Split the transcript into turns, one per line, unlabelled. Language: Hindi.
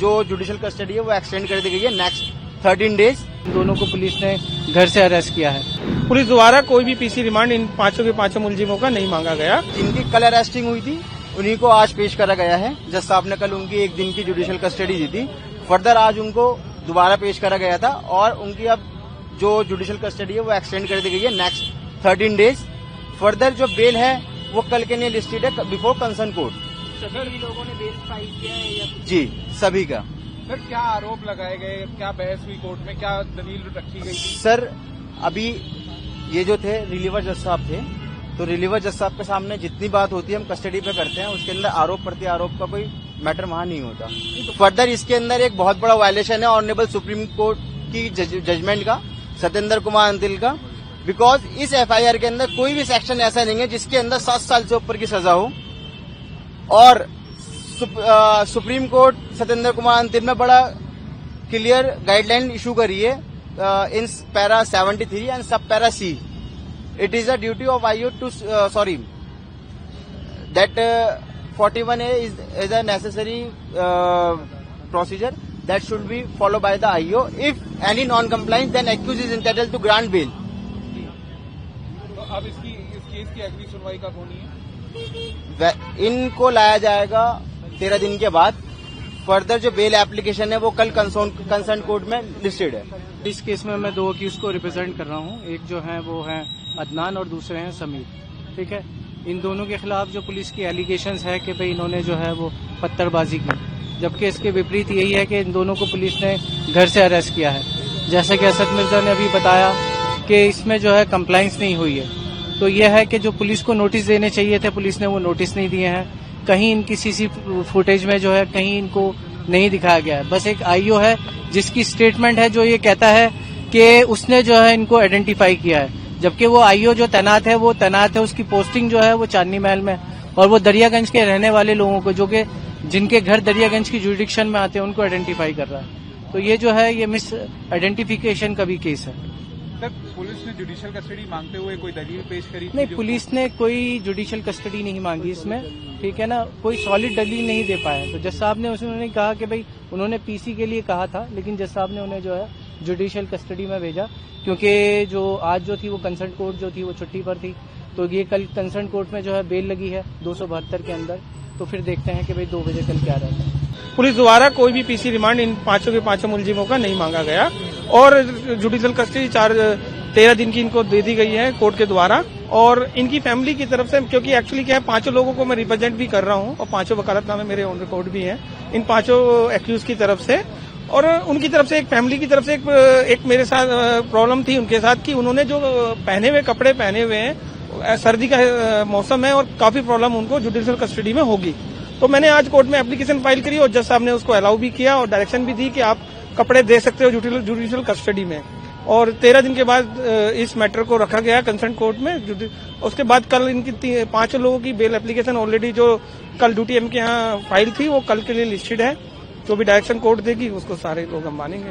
जो जुडिशियल कस्टडी है वो एक्सटेंड कर दी गई है नेक्स्ट 13 डेज।
दोनों को पुलिस ने घर से अरेस्ट किया है।
पुलिस द्वारा कोई भी पीसी रिमांड इन पांचों के पांचों मुलजिमों का नहीं मांगा गया।
जिनकी कल अरेस्टिंग हुई थी उन्हीं को आज पेश करा गया है। जज साहब ने कल उनकी 1 दिन की जुडिशियल कस्टडी दी थी। फर्दर आज उनको दोबारा पेश करा गया था और उनकी अब जो जुडिशियल कस्टडी है वो एक्सटेंड कर दी गई है नेक्स्ट 13 डेज। फर्दर जो बेल है वो कल के लिए लिस्टेड है बिफोर कंसर्न कोर्ट।
सभी लोगों ने बेल फाइल किया है या
जी सभी का।
सर क्या आरोप लगाए गए, क्या बहस हुई कोर्ट में, क्या दलील रखी गई थी?
सर अभी ये जो थे रिलीवर जज साहब थे, तो रिलीवर जज साहब के सामने जितनी बात होती है हम कस्टडी पे करते हैं, उसके अंदर आरोप प्रति आरोप का कोई मैटर वहां नहीं होता। फर्दर इसके अंदर एक बहुत बड़ा वायलेशन है ऑनरेबल सुप्रीम कोर्ट की जजमेंट का, सत्येंद्र कुमार अंतिल का, बिकॉज इस एफआईआर के अंदर कोई भी सेक्शन ऐसा नहीं है जिसके अंदर 7 साल से ऊपर की सजा हो। और सुप्रीम कोर्ट सत्येंद्र कुमार अंतिल में बड़ा क्लियर गाइडलाइन इशू करी है in para 73 and sub para C. It is a duty of IO to that 41A is a necessary procedure that should be followed by the IO. If any non-compliance, then accused is entitled to grant bail.
तो अब इस केस की अगली सुनवाई कब होनी है?
इनको लाया जाएगा 13 दिन के बाद। फर्दर जो बेल एप्लीकेशन है वो कल कंसर्न कोर्ट में लिस्टेड है।
इस केस में मैं 2 अक्यूज को रिप्रेजेंट कर रहा हूँ। एक जो है वो है अदनान और दूसरे हैं समीर। ठीक है, इन दोनों के खिलाफ जो पुलिस की एलिगेशंस है कि भाई इन्होंने जो है वो पत्थरबाजी की, जबकि इसके विपरीत यही है कि इन दोनों को पुलिस ने घर से अरेस्ट किया है। जैसे कि असद मिर्जा ने अभी बताया कि इसमें जो है कंप्लाइंस नहीं हुई है, तो यह है कि जो पुलिस को नोटिस देने चाहिए थे पुलिस ने वो नोटिस नहीं दिए हैं। कहीं इनकी सीसी फुटेज में जो है कहीं इनको नहीं दिखाया गया है। बस एक आईओ है जिसकी स्टेटमेंट है जो ये कहता है कि उसने जो है इनको आइडेंटिफाई किया है, जबकि वो आईओ जो तैनात है वो तैनात है, उसकी पोस्टिंग जो है वो चांदनी महल में, और वो दरियागंज के रहने वाले लोगों को जो कि जिनके घर दरियागंज की जुरिडिक्शन में आते हैं उनको आइडेंटिफाई कर रहा है। तो ये जो है ये मिस आइडेंटिफिकेशन का भी केस है।
सर पुलिस ने जुडिशियल कस्टडी मांगते हुए कोई दलील पेश करी?
नहीं, पुलिस ने कोई जुडिशियल कस्टडी नहीं मांगी इसमें, ठीक है ना, कोई सॉलिड दलील नहीं दे पाया। तो जज साहब ने उन्होंने कहा कि भाई उन्होंने पीसी के लिए कहा था, लेकिन जज साहब ने उन्हें जो है जुडिशियल कस्टडी में भेजा, क्योंकि जो आज जो थी वो कंसर्न कोर्ट जो थी वो छुट्टी पर थी। तो ये कल कंसर्न कोर्ट में जो है बेल लगी है 272 के अंदर। तो फिर देखते हैं कि भाई 2 बजे कल क्या रहता है।
पुलिस द्वारा कोई भी पीसी रिमांड इन पांचों के पांचों मुलजिमों का नहीं मांगा गया और जुडिशियल कस्टडी 13 दिन की इनको दे दी गई है कोर्ट के द्वारा। और इनकी फैमिली की तरफ से, क्योंकि एक्चुअली क्या है, 5 लोगों को मैं रिप्रेजेंट भी कर रहा हूं और 5 वकालतनामे मेरे ऑन रिकॉर्ड भी हैं इन 5 एक्यूज की तरफ से। और उनकी तरफ से एक फैमिली की तरफ से एक मेरे साथ प्रॉब्लम थी उनके साथ कि उन्होंने जो पहने हुए कपड़े पहने हुए हैं, सर्दी का मौसम है और काफी प्रॉब्लम उनको जुडिशियल कस्टडी में होगी। तो मैंने आज कोर्ट में एप्लीकेशन फाइल करी और जज साहब ने उसको अलाउ भी किया और डायरेक्शन भी दी कि आप कपड़े दे सकते हो जुडिशियल कस्टडी में। और 13 दिन के बाद इस मैटर को रखा गया कंसर्न कोर्ट में। उसके बाद कल इनकी 5 लोगों की बेल एप्लीकेशन ऑलरेडी जो कल ड्यूटी एम के यहाँ फाइल थी वो कल के लिए लिस्टेड है। जो भी डायरेक्शन कोर्ट देगी उसको सारे लोग हम मानेंगे।